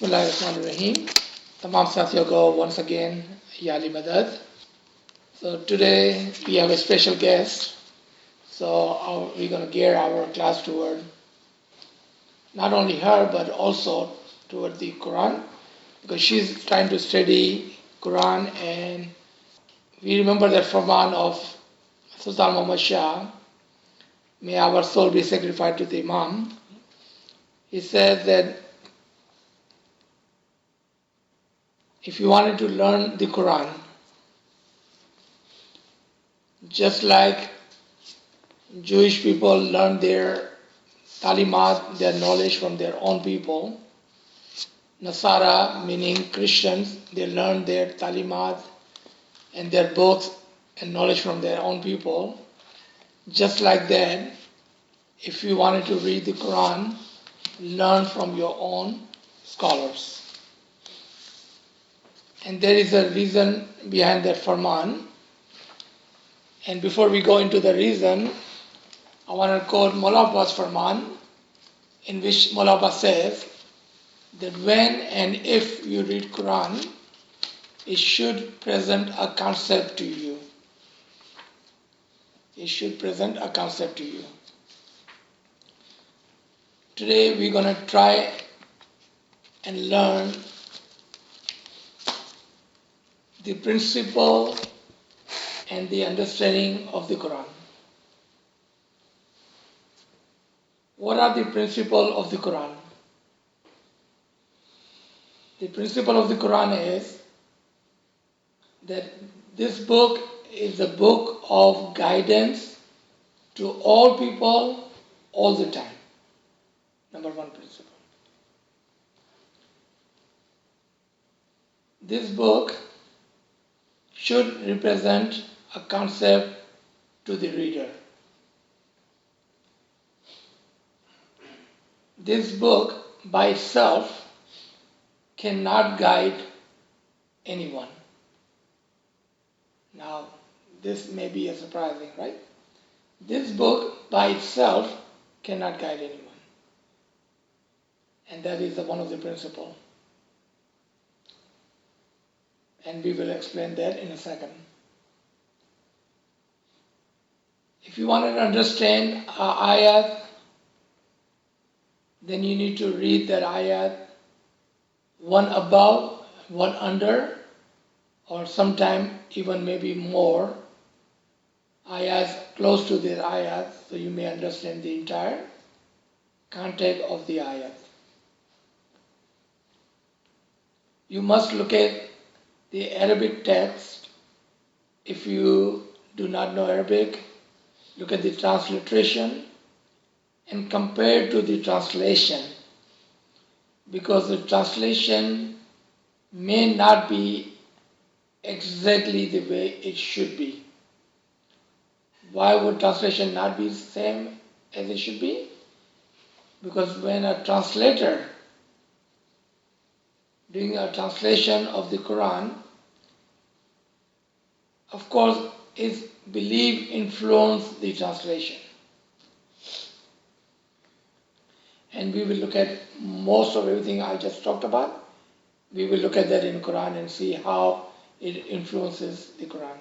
बिस्मिल्लाहिर्रहमानिर्रहीम तमाम साथियों को once again याली मदद. So today we have a special guest. So we're going to gear our class toward not only her but also toward the Quran, because she's trying to study Quran, and we remember that Farman of Sultan Muhammad Shah, may our soul be sacrificed to the Imam. He says that if you wanted to learn the Quran, just like Jewish people learn their talimat, their knowledge from their own people, Nasara, meaning Christians, they learn their talimat and their books and knowledge from their own people. Just like that, if you wanted to read the Quran, learn from your own scholars. And there is a reason behind that farman. And before we go into the reason, I want to quote Mullah Abbas farman, in which Mullah Abbas says that when and if you read Quran, it should present a concept to you. It should present a concept to you. Today we're going to try and learn the principle and the understanding of the Quran. What are the principles of the Quran? The principle of the Quran is that this book is a book of guidance to all people all the time. Number one principle. This book should represent a concept to the reader. This book by itself cannot guide anyone. Now, this may be surprising, right? This book by itself cannot guide anyone. And that is one of the principles. And we will explain that in a second. If you want to understand ayat, then you need to read that ayat one above, one under, or sometime even maybe more ayats close to the ayat, so you may understand the entire context of the ayat. You must look at the Arabic text. If you do not know Arabic, look at the transliteration and compare to the translation, because the translation may not be exactly the way it should be. Why would translation not be the same as it should be? Because when a translator doing a translation of the Quran, of course, his belief influenced the translation. And we will look at most of everything I just talked about. We will look at that in Quran and see how it influences the Quran.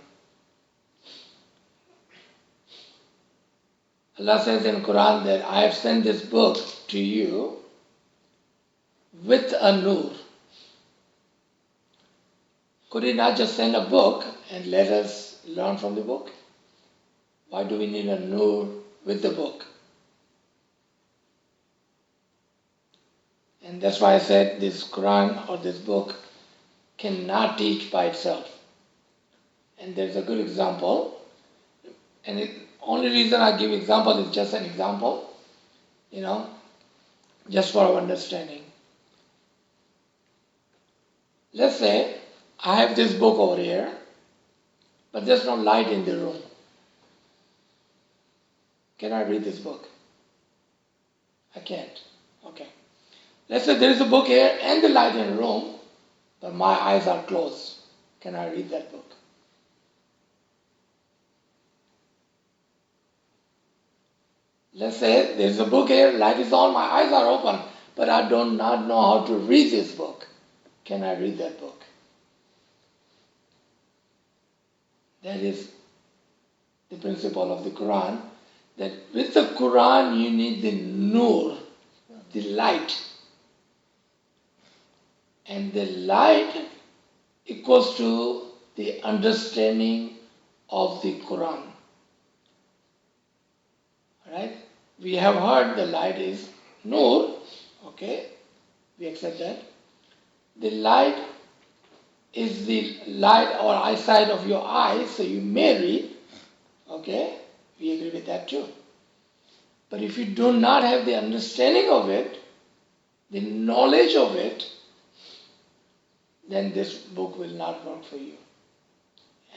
Allah says in Quran that I have sent this book to you with a nur. Could he not just send a book and let us learn from the book? Why do we need a nur with the book? And that's why I said this Quran or this book cannot teach by itself. And there's a good example. And the only reason I give example is just an example, just for our understanding. Let's say I have this book over here, but there's no light in the room. Can I read this book? I can't. Okay. Let's say there is a book here and the light in the room, but my eyes are closed. Can I read that book? Let's say there is a book here, light is on, my eyes are open, but I do not know how to read this book. Can I read that book? That is the principle of the Quran, that with the Quran you need the nur, the light. And the light equals to the understanding of the Quran. Right? We have heard the light is nur, okay? We accept that. The light is the light or eyesight of your eyes, so you may read, okay? We agree with that too. But if you do not have the understanding of it, the knowledge of it, then this book will not work for you.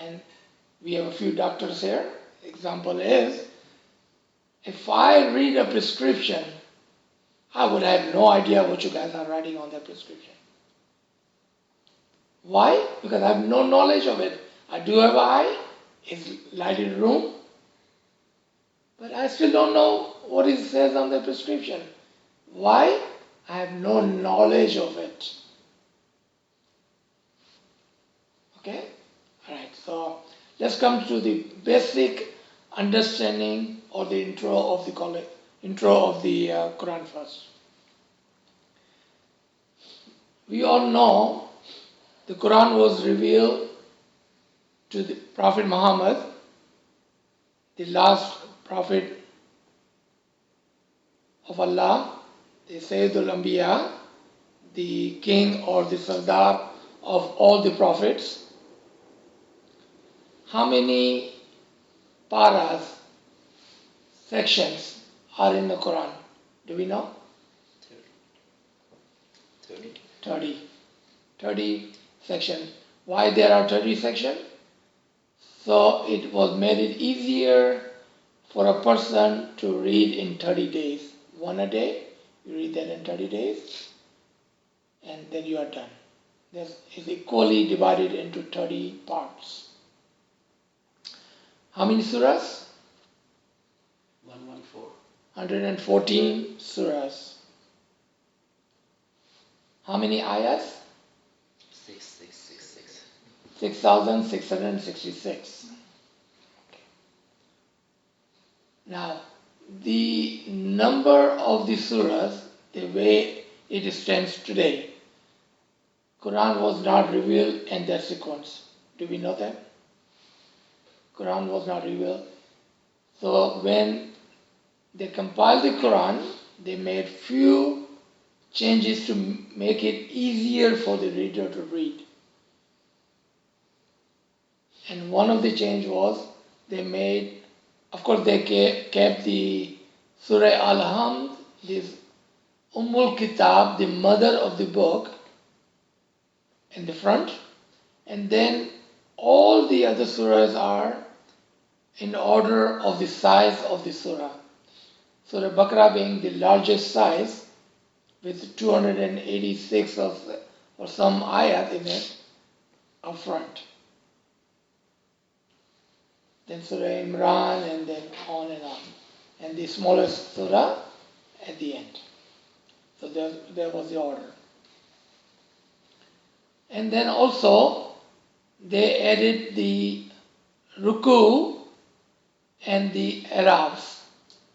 And we have a few doctors here. Example is, if I read a prescription, I would have no idea what you guys are writing on that prescription. Why? Because I have no knowledge of it. I do have an eye, it's light in the room, but I still don't know what it says on the prescription. Why? I have no knowledge of it. Okay? Alright, so let's come to the basic understanding or the intro of the Quran first. We all know the Quran was revealed to the Prophet Muhammad, the last Prophet of Allah, the Sayyidul Anbiya, the king or the Sardar of all the prophets. How many paras, sections are in the Quran? Do we know? 30 sections. Why there are 30 sections? So it was made it easier for a person to read in 30 days. One a day, you read that in 30 days, and then you are done. This is equally divided into 30 parts. How many surahs? 114 surahs. How many ayahs? 6,666. Okay. Now, the number of the surahs, the way it stands today, Quran was not revealed in that sequence. Do we know that? Quran was not revealed. So when they compiled the Quran, they made few changes to make it easier for the reader to read. And one of the change was they made, of course they kept the Surah Al-Hamd, this Kitab, the mother of the book, in the front, and then all the other surahs are in order of the size of the surah. Surah Baqarah being the largest size with 286 or some ayat in it up front. Then Surah Imran, and then on and on. And the smallest surah at the end. So there was the order. And then also they added the ruku and the i'rabs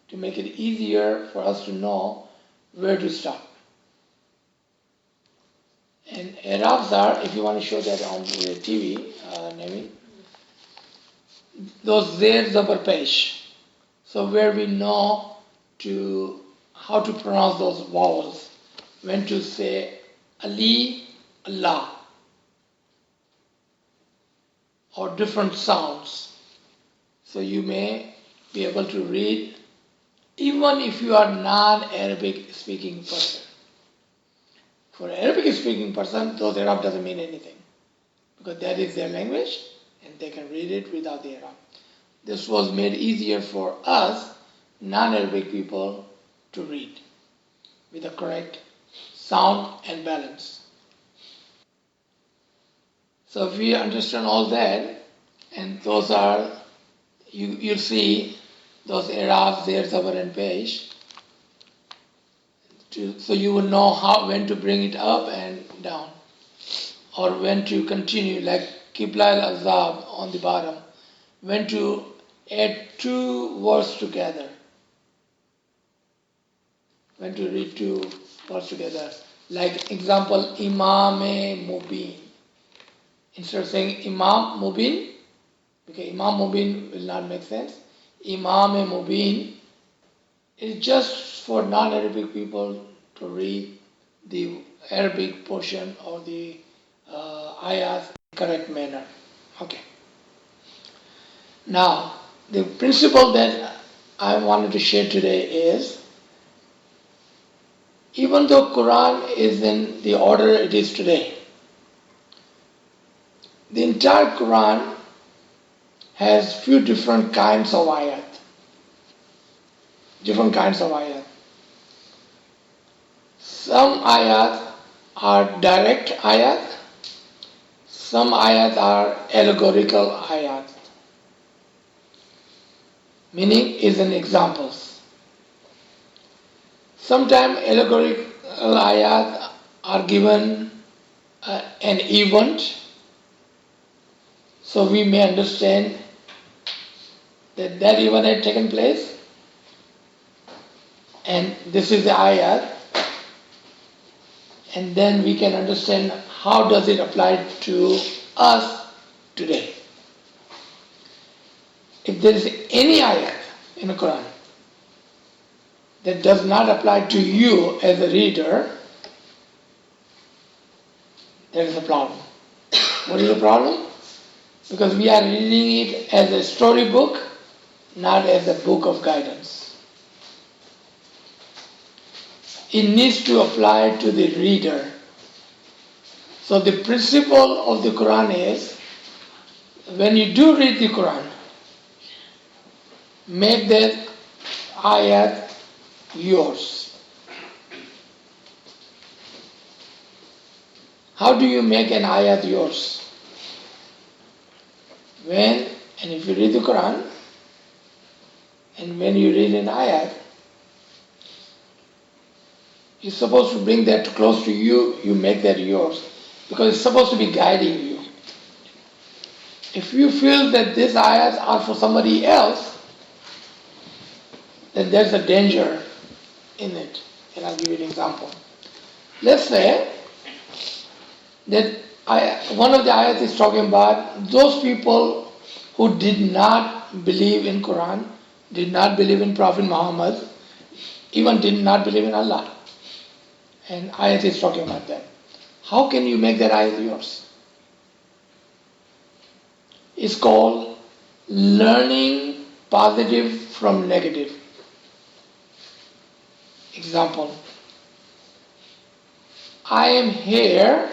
to make it easier for us to know where to stop. And i'rabs are, if you want to show that on the TV, Naveen, those zer zabar pesh. So where we know how to pronounce those vowels, when to say Ali, Allah, or different sounds. So you may be able to read even if you are non-Arabic speaking person. For Arabic speaking person, those Arab doesn't mean anything, because that is their language and they can read it without the Arab. This was made easier for us non-Arabic people to read with the correct sound and balance. So if we understand all that, and those are, you'll see those Arabs, there, Zabar and Pesh. so you will know when to bring it up and down, or when to continue, like Qibla al-Azab on the bottom, when to add two words together, when to read two words together. Like example, Imam Mubin. Instead of saying Imam Mubin, okay, Imam Mubin will not make sense. Imam Mubin is just for non-Arabic people to read the Arabic portion of the ayat in the correct manner. Okay. Now, the principle that I wanted to share today is, even though Quran is in the order it is today, the entire Quran has few different kinds of ayat. Different kinds of ayat. Some ayat are direct ayat. Some ayat are allegorical ayat. Meaning is in examples. Sometimes allegorical ayat are given an event, so we may understand that that event had taken place, and this is the ayat, and then we can understand how does it apply to us today. If there is any ayat in the Quran that does not apply to you as a reader, there is a problem. What is the problem? Because we are reading it as a storybook, not as a book of guidance. It needs to apply to the reader. So the principle of the Quran is, when you do read the Quran, make that ayat yours. How do you make an ayat yours? And if you read the Quran, and when you read an ayat, you're supposed to bring that close to you, you make that yours, because it's supposed to be guiding you. If you feel that these ayats are for somebody else, then there's a danger in it. And I'll give you an example. Let's say that one of the ayats is talking about those people who did not believe in Quran, did not believe in Prophet Muhammad, even did not believe in Allah. And ayat is talking about them. How can you make that ayat yours? It's called learning positive from negative. Example, I am here.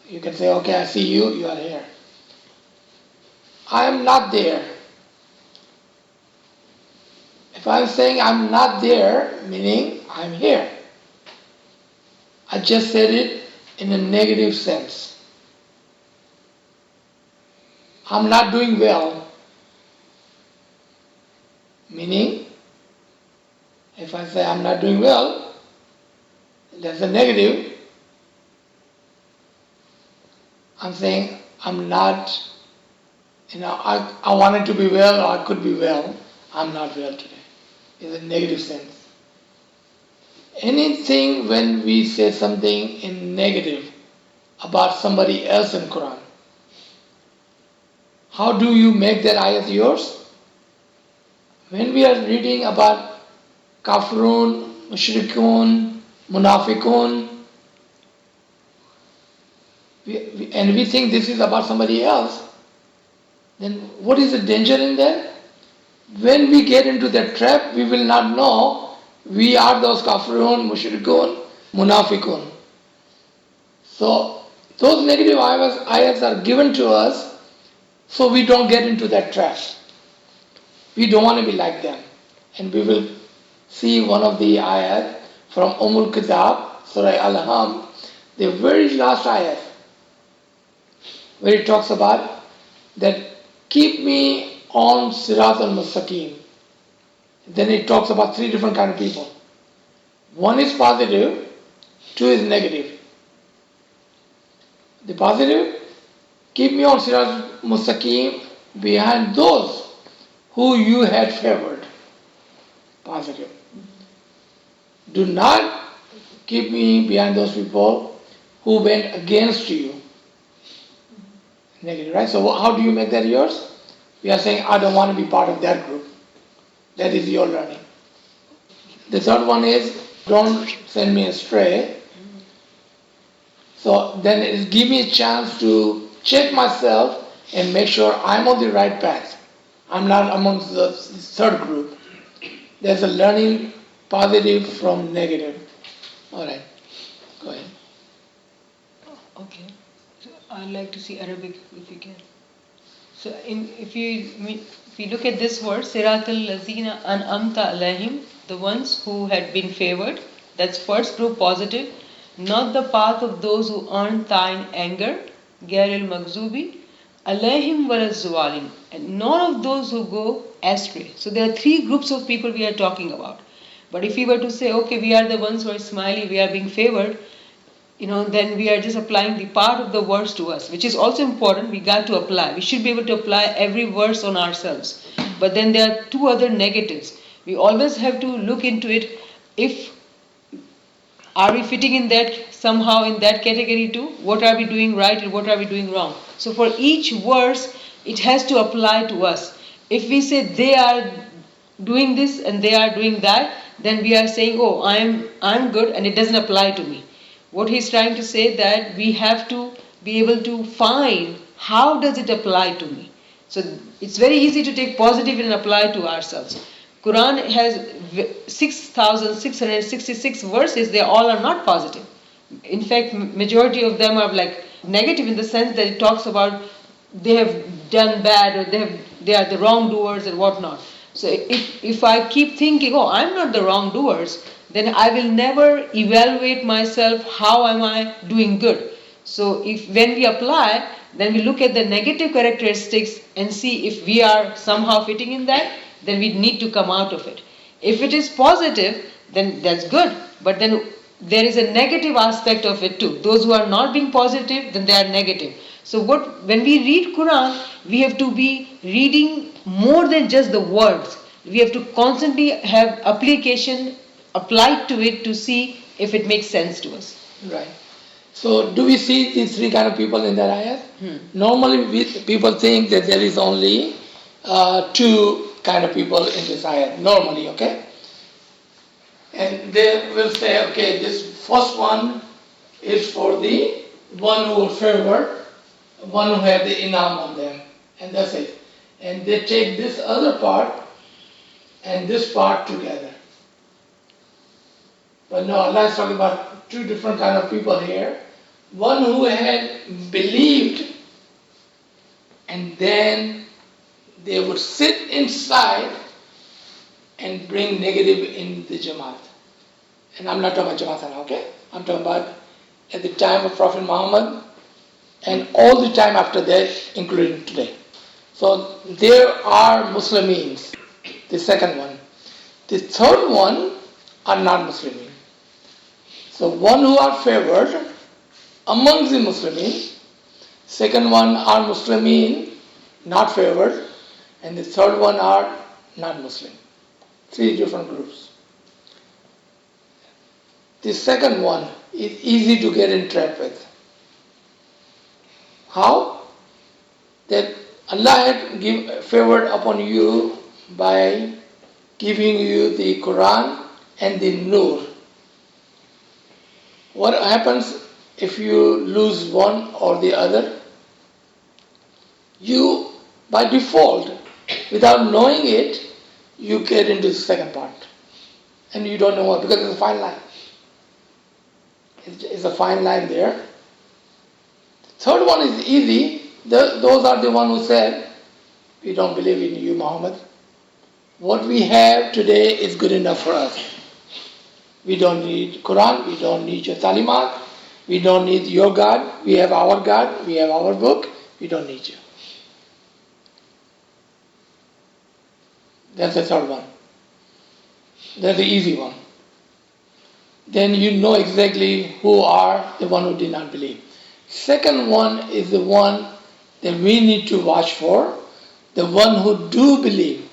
You can say, okay, I see you, you are here. I am not there. If I'm saying I'm not there, meaning I'm here, I just said it in a negative sense. I'm not doing well, meaning if I say I'm not doing well, that's a negative. I'm saying I'm not, I wanted to be well, or I could be well. I'm not well today. It's a negative sense. Anything when we say something in negative about somebody else in Quran, how do you make that ayat yours? When we are reading about kafirun, mushrikun, munafiqun, and we think this is about somebody else, then what is the danger in that? When we get into that trap, we will not know we are those kafirun, mushrikun, munafiqun. So those negative ayats are given to us so we don't get into that trap. We don't want to be like them. And we will see one of the ayat from Kitab, Surah Al-Ham, the very last ayat, where it talks about that keep me on Sirat al-Mustaqim. Then it talks about three different kind of people. One is positive, two is negative. The positive, keep me on Sirat Mustaqim behind those who you had favored. Positive. Do not keep me behind those people who went against you. Negative, right? So how do you make that yours? We are saying, I don't want to be part of that group. That is your learning. The third one is, don't send me astray. So then it give me a chance to check myself and make sure I'm on the right path. I'm not amongst the third group. There's a learning positive from negative. All right, go ahead. Okay. So I'd like to see Arabic if you can. So if you look at this word, Siratal Lazina An'amta Alayhim, the ones who had been favored, that's first group positive, not the path of those who earn thine anger, Gairil Magzubi, Alayhim Warazwalim, and none of those who go astray. So there are three groups of people we are talking about. But if we were to say, okay, we are the ones who are smiley, we are being favored, then we are just applying the part of the verse to us, which is also important. We got to apply. We should be able to apply every verse on ourselves. But then there are two other negatives. We always have to look into it. Are we fitting in that somehow in that category too? What are we doing right and what are we doing wrong? So for each verse, it has to apply to us. If we say they are doing this and they are doing that, then we are saying, oh, I'm good and it doesn't apply to me. What he's trying to say that we have to be able to find how does it apply to me. So it's very easy to take positive and apply to ourselves. Quran has 6,666 verses. They all are not positive. In fact, majority of them are like negative in the sense that it talks about they have done bad or they are the wrongdoers and whatnot. So if I keep thinking, oh, I'm not the wrongdoers, then I will never evaluate myself, how am I doing good. So when we apply, then we look at the negative characteristics and see if we are somehow fitting in that, then we need to come out of it. If it is positive, then that's good. But then there is a negative aspect of it too. Those who are not being positive, then they are negative. So when we read Quran, we have to be reading more than just the words. We have to constantly have application applied to it to see if it makes sense to us. Right. So do we see these three kind of people in that ayat? Normally people think that there is only two kind of people in this ayat. Normally, okay? And they will say, okay, this first one is for the one who will favor, one who have the inam on them. And that's it. And they take this other part and this part together. But no, Allah is talking about two different kind of people here. One who had believed and then they would sit inside and bring negative in the Jamaat. And I'm not talking about Jamaat now, okay? I'm talking about at the time of Prophet Muhammad and all the time after that, including today. So there are Muslims, the second one. The third one are not Muslims. So one who are favored amongst the Muslims, second one are Muslimin, not favored, and the third one are not Muslim. Three different groups. The second one is easy to get entrapped with. How? That Allah had favored upon you by giving you the Quran and the Nur. What happens if you lose one or the other? You, by default, without knowing it, you get into the second part. And you don't know what, because it's a fine line. It's a fine line there. The third one is easy. Those are the one who said, we don't believe in you, Muhammad. What we have today is good enough for us. We don't need Quran, we don't need your talimat, we don't need your God, we have our God, we have our book, we don't need you. That's the third one. That's the easy one. then you know exactly who are the one who did not believe. Second one is the one that we need to watch for, the one who do believe.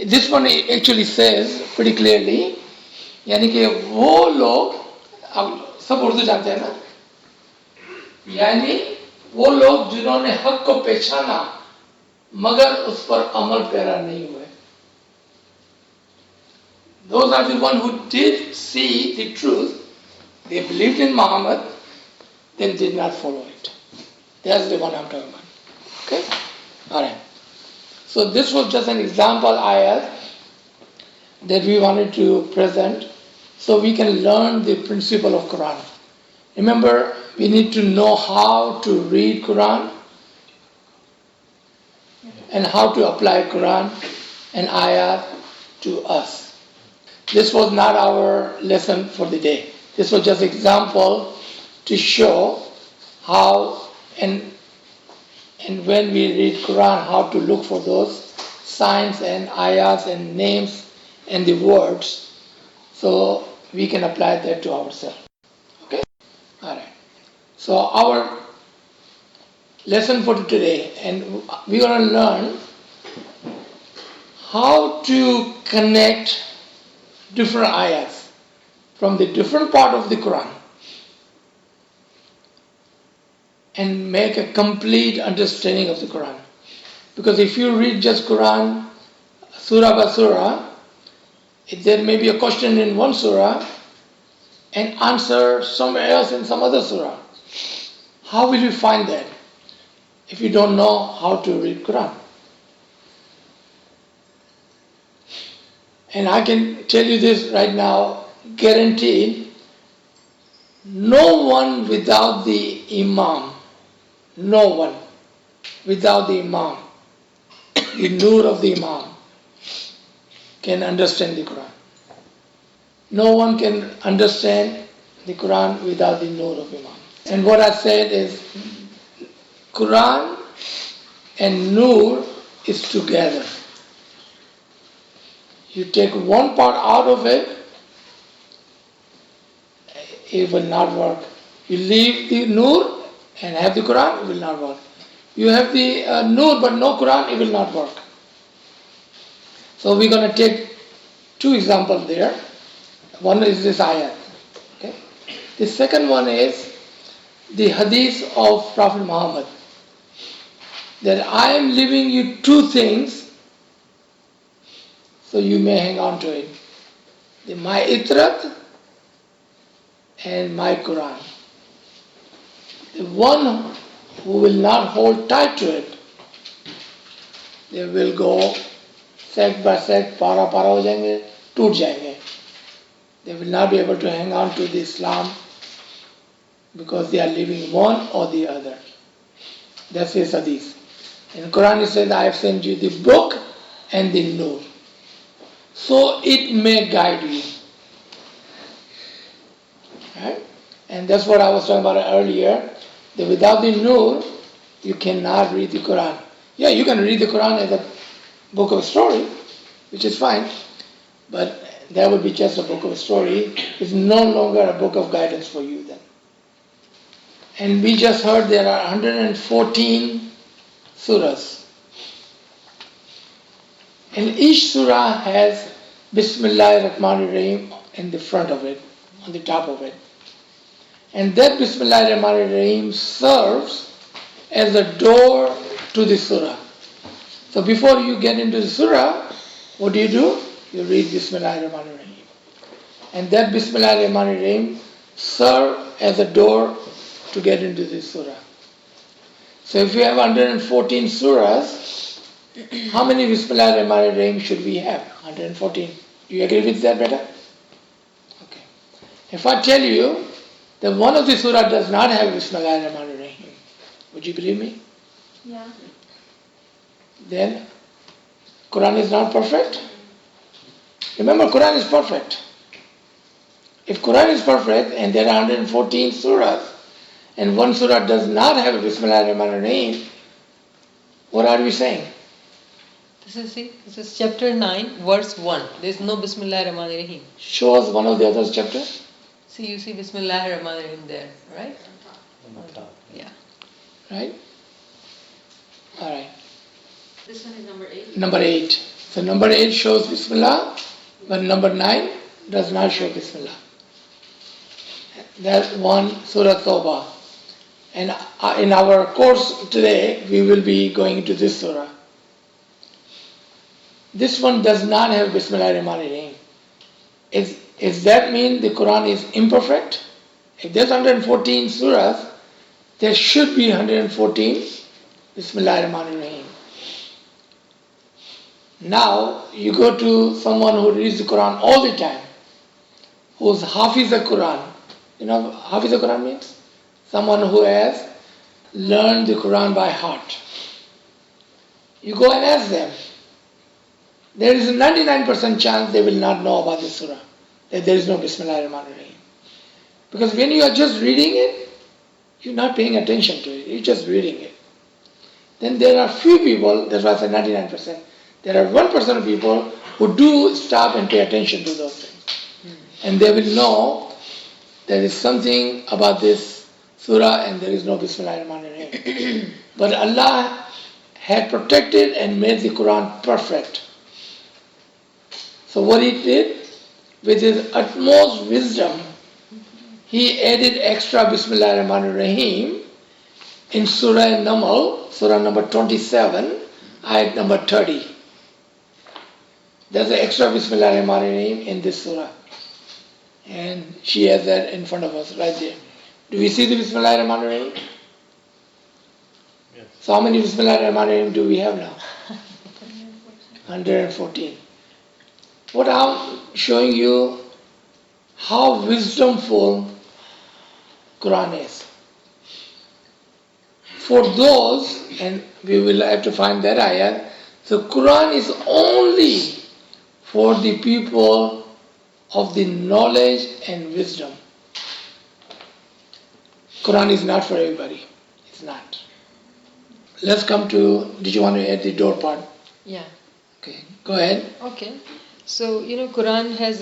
This one actually says pretty clearly, यानी कि वो लोग, अब सब उर्दू जानते हैं ना, यानी वो लोग जिन्होंने हक को पहचाना मगर उस पर अमल पैरा नहीं हुए. Those are the one who did see the truth, they believed in Muhammad, then did not follow it. That's the one I'm talking about. Okay? Alright. So this was just an example ayat that we wanted to present so we can learn the principle of Quran. Remember, we need to know how to read Quran and how to apply Quran and ayat to us. This was not our lesson for the day. This was just example to show how and when we read Quran, how to look for those signs and ayats and names and the words so we can apply that to ourselves. Okay? Alright. So our lesson for today, and we're going to learn how to connect different ayats from the different part of the Quran and make a complete understanding of the Quran. Because if you read just Quran surah by surah, there may be a question in one surah and answer somewhere else in some other surah. How will you find that if you don't know how to read Quran? And I can tell you this right now, guaranteed, no one without the Imam, no one without the Imam, the nur of the Imam, can understand the Quran. No one can understand the Quran without the nur of Imam. And what I said is, Quran and nur is together. You take one part out of it, it will not work. You leave the nur and have the Quran, it will not work. You have the nur but no Quran, it will not work. So we're going to take two examples there. One is this ayat. Okay? The second one is the hadith of Prophet Muhammad. That I am leaving you two things so you may hang on to it. My itrat and my Quran. The one who will not hold tight to it, they will go sect by sect, para ho jayenge, toot jayenge. They will not be able to hang on to the Islam because they are leaving one or the other. That's his hadith. In Quran it says, I have sent you the book and the nur, so it may guide you. Right? And that's what I was talking about earlier, that without the nur, you cannot read the Quran. Yeah, you can read the Quran as a book of story, which is fine, but that would be just a book of story. It's no longer a book of guidance for you then. And we just heard there are 114 surahs. And each surah has Bismillah ar-Rahman ar-Rahim in the front of it, on the top of it. And that Bismillah ar-Rahman ar-Rahim serves as a door to the surah. So before you get into the surah, what do? You read Bismillah ar-Rahman ar-Rahim. And that Bismillah ar-Rahman ar-Rahim serves as a door to get into the surah. So if you have 114 surahs, how many Bismillah ar-Rahman ar-Rahim should we have? 114. Do you agree with that better? Okay. If I tell you that one of the surah does not have Bismillah ar-Rahman ar-Rahim, would you believe me? Yeah. Then Quran is not perfect? Remember, Quran is perfect. If Quran is perfect and there are 114 surahs and one surah does not have a Bismillah ar-Rahman ar-Rahim, what are we saying? This is chapter 9, verse 1. There is no Bismillah ar-Rahman ar-Rahim. Show us one of the other chapters. See, you see Bismillahir Rahmanir Rahim there, right? On top. Yeah. Right? Alright. This one is number 8. Number 8. So number 8 shows Bismillah, but number 9 does not show Bismillah. That's one Surah Tawbah. And in our course today, we will be going into this surah. This one does not have Bismillah Rahman Rahim. Does that mean the Quran is imperfect? If there's 114 surahs, there should be 114 Bismillah Rahman Rahim. Now, you go to someone who reads the Quran all the time, who's Hafiz al-Quran. You know what Hafiz al-Quran means? Someone who has learned the Quran by heart. You go and ask them. There is a 99% chance they will not know about this surah, that there is no Bismillah Rahman Rahim. Because when you are just reading it, you're not paying attention to it, you're just reading it. Then there are few people, that's why I said 99%, there are 1% of people who do stop and pay attention to those things. And they will know there is something about this surah and there is no Bismillah Rahman Rahim. But Allah had protected and made the Quran perfect. So what He did, with His utmost wisdom, He added extra Bismillah Rahman Rahim in Surah Namal, Surah number 27, ayat number 30. There's an extra Bismillah Rahman Rahim in this surah. And she has that in front of us, right there. Do we see the Bismillah Rahman Rahim? Yes. So how many Bismillah Rahman Rahim do we have now? 114. What I'm showing you, how wisdomful Quran is. For those, and we will have to find that ayat, the Quran is only for the people of the knowledge and wisdom. Quran is not for everybody. It's not. Let's come to, did you want to add the door part? Yeah. Okay, go ahead. Okay. So, Quran has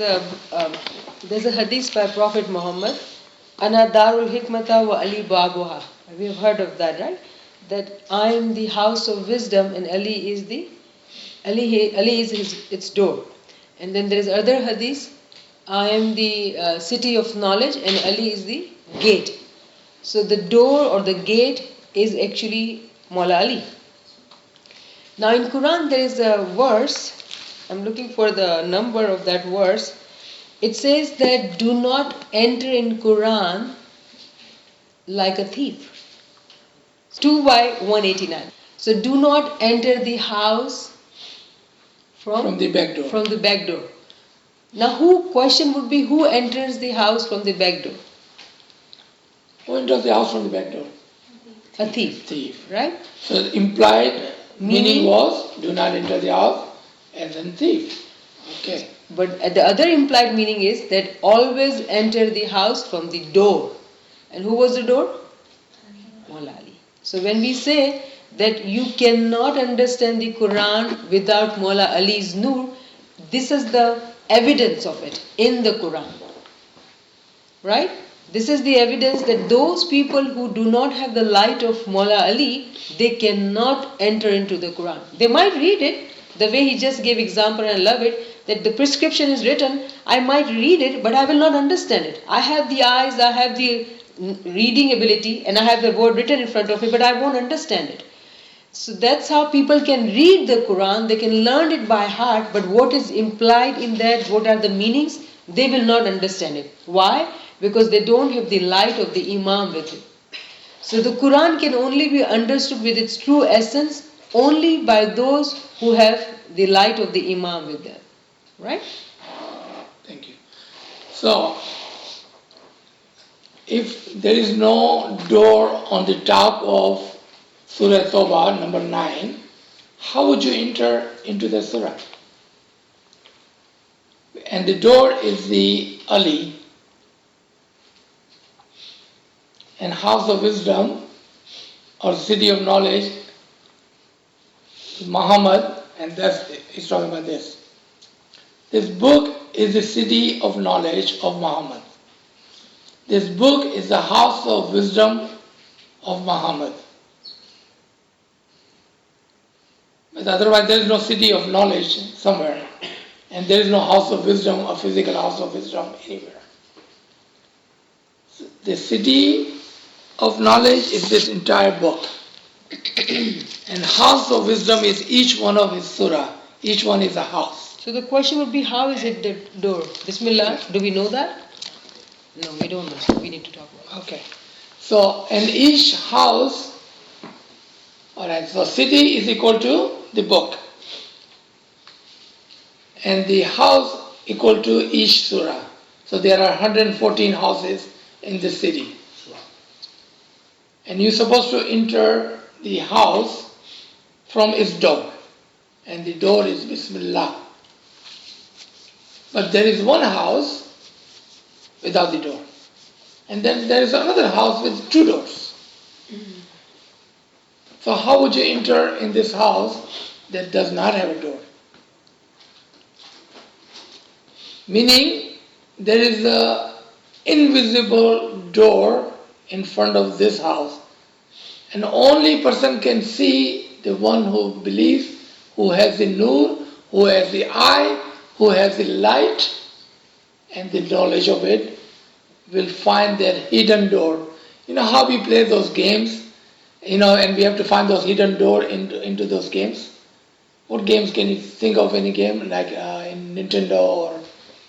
there's a hadith by Prophet Muhammad, Ana Darul Hikmata wa Ali Babuha. We have heard of that, right? That I am the house of wisdom and Ali is its door. And then there is other hadith, I am the city of knowledge and Ali is the gate. So the door or the gate is actually Mawla Ali. Now in Quran there is a verse, I'm looking for the number of that verse. It says that do not enter in Quran like a thief. It's 2 by 189. So do not enter the house from the back door. From the back door. Now question would be, who enters the house from the back door? Who enters the house from the back door? A thief. Thief. Right? So the implied meaning was, do not enter the house, and then thief. Okay. But the other implied meaning is that always enter the house from the door. And who was the door? Mawla Ali. So when we say that you cannot understand the Quran without Mawla Ali's nur, this is the evidence of it in the Quran. Right? This is the evidence that those people who do not have the light of Mawla Ali, they cannot enter into the Quran. They might read it, the way he just gave example, and I love it, that the prescription is written, I might read it, but I will not understand it. I have the eyes, I have the reading ability, and I have the word written in front of me, but I won't understand it. So that's how people can read the Quran, they can learn it by heart, but what is implied in that, what are the meanings, they will not understand it. Why? Because they don't have the light of the Imam with it. So the Quran can only be understood with its true essence only by those who have the light of the Imam with them. Right? Thank you. So, if there is no door on the top of Surah Tawbah, number 9, how would you enter into the surah? And the door is the Ali, and house of wisdom or city of knowledge, Muhammad, and he's talking about this. This book is the city of knowledge of Muhammad. This book is the house of wisdom of Muhammad. But otherwise there is no city of knowledge somewhere. And there is no house of wisdom, a physical house of wisdom anywhere. The city of knowledge is this entire book. And house of wisdom is each one of his surah. Each one is a house. So the question would be, how is it the door? Bismillah, do we know that? No, we don't know. We need to talk about it. Okay. So, and each house, alright, so city is equal to the book. And the house equal to each surah. So there are 114 houses in the city. And you're supposed to enter the house from its door. And the door is Bismillah. But there is one house without the door. And then there is another house with two doors. So how would you enter in this house that does not have a door? Meaning there is an invisible door in front of this house. And only person can see the one who believes, who has the nur, who has the eye, who has the light and the knowledge of it, will find that hidden door. You know how we play those games, and we have to find those hidden door into those games? What games can you think of? Any game like in Nintendo or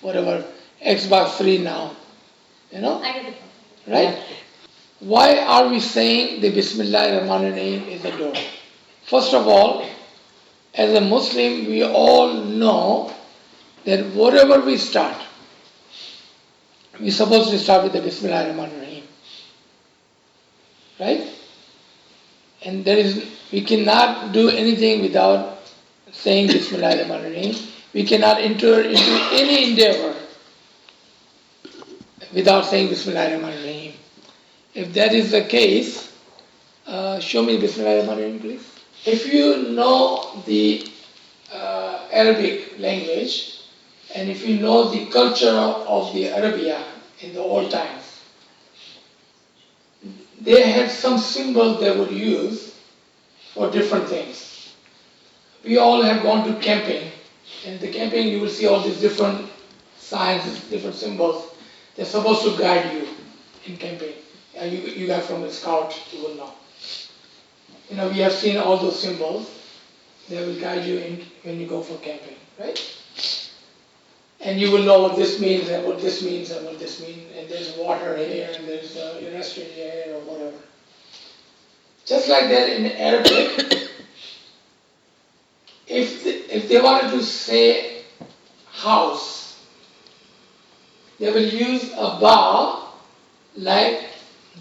whatever, Xbox 3 now, I get the point. right? Yeah. Why are we saying the Bismillah Rahman Rahim is a door? First of all, as a Muslim, we all know that whatever we start, we're supposed to start with the Bismillah Rahman Rahim. Right? And we cannot do anything without saying Bismillah Rahman Rahim. We cannot enter into any endeavor without saying Bismillah Rahman Rahim. If that is the case, show me Bismillah Rahman Rahim, please. If you know the Arabic language, and if you know the culture of the Arabia in the old times, they had some symbols they would use for different things. We all have gone to camping. In the camping you will see all these different signs, different symbols. They're supposed to guide you in camping. You guys from the scout, you will know. We have seen all those symbols. They will guide you in when you go for camping, right? And you will know what this means and what this means and what this means. And there's water here and there's a restaurant here or whatever. Just like that in Arabic, if they wanted to say house, they will use a ba like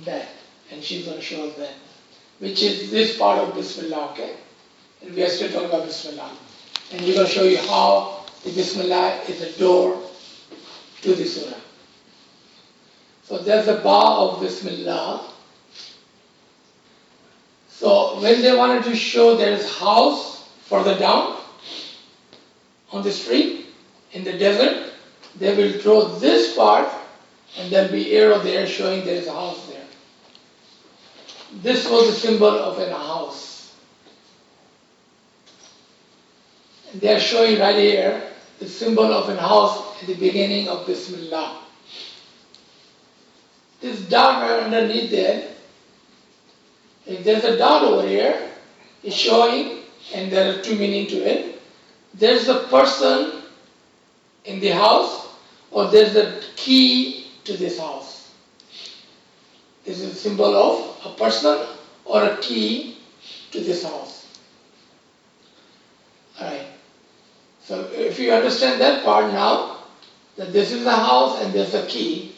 that. And she's going to show us that, which is this part of Bismillah, okay? And we are still talking about Bismillah. And we're going to show you how the Bismillah is a door to the surah. So there's a ba of Bismillah. So when they wanted to show there is house further down on the street, in the desert, they will draw this part and there'll be arrow there showing there is a house there. This was the symbol of a house. And they are showing right here the symbol of a house at the beginning of Bismillah. This dot right underneath there, if there's a dot over here, it's showing, and there are two meanings to it. There's a person in the house, or there's a key to this house. This is a symbol of a person or a key to this house. Alright. So if you understand that part now, that this is the house and there's a key,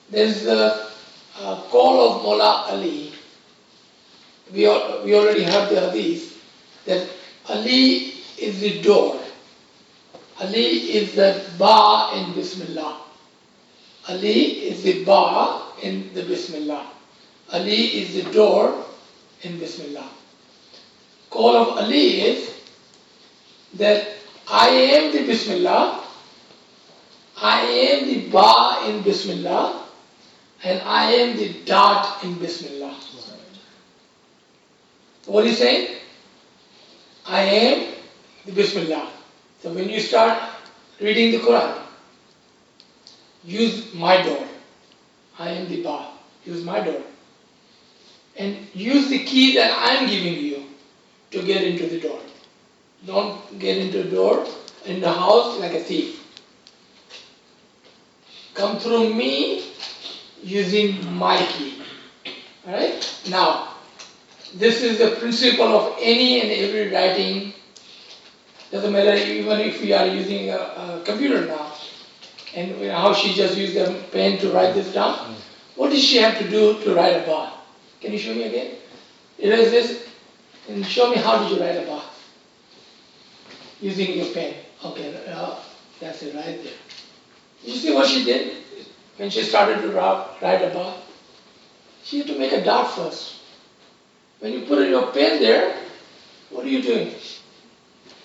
there's the call of Mullah Ali. We already heard the hadith that Ali is the door. Ali is the ba in Bismillah. Ali is the ba in the Bismillah. Ali is the door in Bismillah. Call of Ali is that I am the Bismillah, I am the ba in Bismillah, and I am the dot in Bismillah. So what is he saying? I am the Bismillah. So when you start reading the Quran, use my door. I am the ba. Use my door. And use the key that I am giving you to get into the door. Don't get into the door in the house like a thief. Come through me using my key. Alright? Now, this is the principle of any and every writing. Doesn't matter even if we are using a computer now. And how she just used the pen to write this down. What does she have to do to write a ba? Can you show me again? Erase this and show me how did you write a ba? Using your pen. Okay, that's it right there. You see what she did when she started to write a ba? She had to make a dot first. When you put your pen there, what are you doing?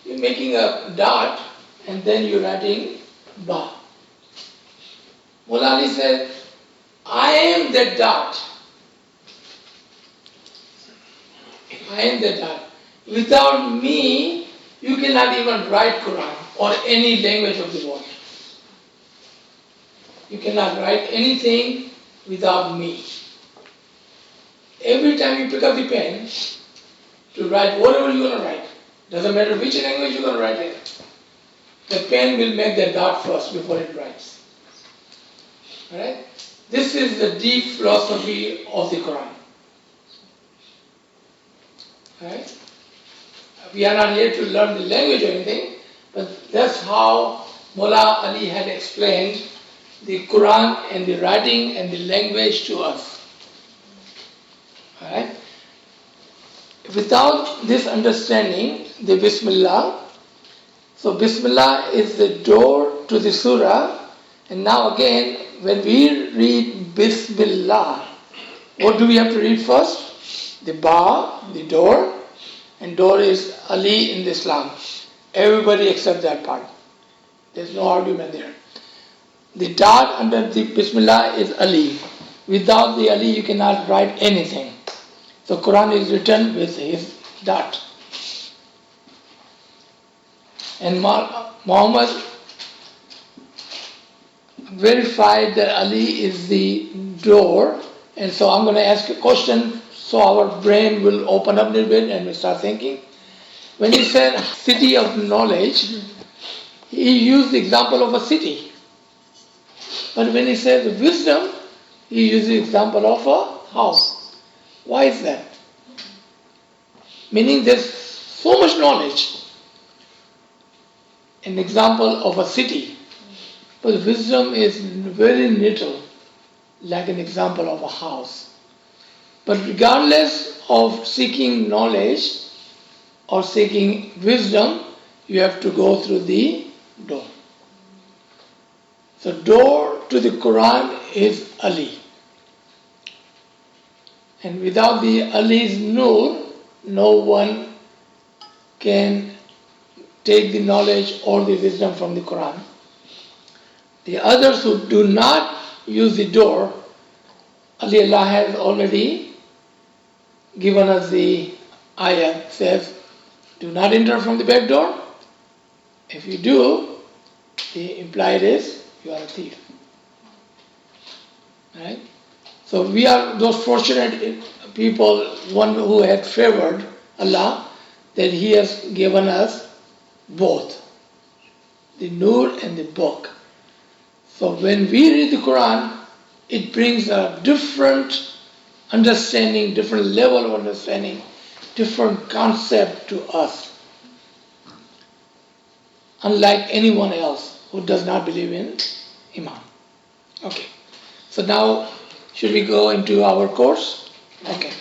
You're making a dot and then you're writing ba. Mullah Ali said, I am that dot. I am that dot. Without me, you cannot even write Quran or any language of the world. You cannot write anything without me. Every time you pick up the pen to write whatever you're going to write, doesn't matter which language you're going to write it, the pen will make the dot first before it writes. Alright? This is the deep philosophy of the Quran. Alright? We are not here to learn the language or anything, but that's how Mullah Ali had explained the Quran and the writing and the language to us. Alright? Without this understanding, the Bismillah, so Bismillah is the door to the surah, and now again, when we read Bismillah, what do we have to read first? The ba, the door, and door is Ali in Islam. Everybody accepts that part. There's no argument there. The dot under the Bismillah is Ali. Without the Ali, you cannot write anything. So Quran is written with his dot. And Muhammad verified that Ali is the door. And so I'm going to ask a question so our brain will open up a little bit and we start thinking. When he said city of knowledge, he used the example of a city. But when he says wisdom, he used the example of a house. Why is that? Meaning there's so much knowledge. An example of a city. But wisdom is very little, like an example of a house. But regardless of seeking knowledge or seeking wisdom, you have to go through the door. So door to the Quran is Ali. And without the Ali's nur, no one can take the knowledge or the wisdom from the Quran. The others who do not use the door, Allah has already given us the ayah, says, do not enter from the back door. If you do, the implied is you are a thief. Right? So we are those fortunate people, one who had favored Allah, that He has given us both, the nur and the book. So when we read the Quran, it brings a different understanding, different level of understanding, different concept to us, unlike anyone else who does not believe in Iman. Okay, so now should we go into our course? Okay.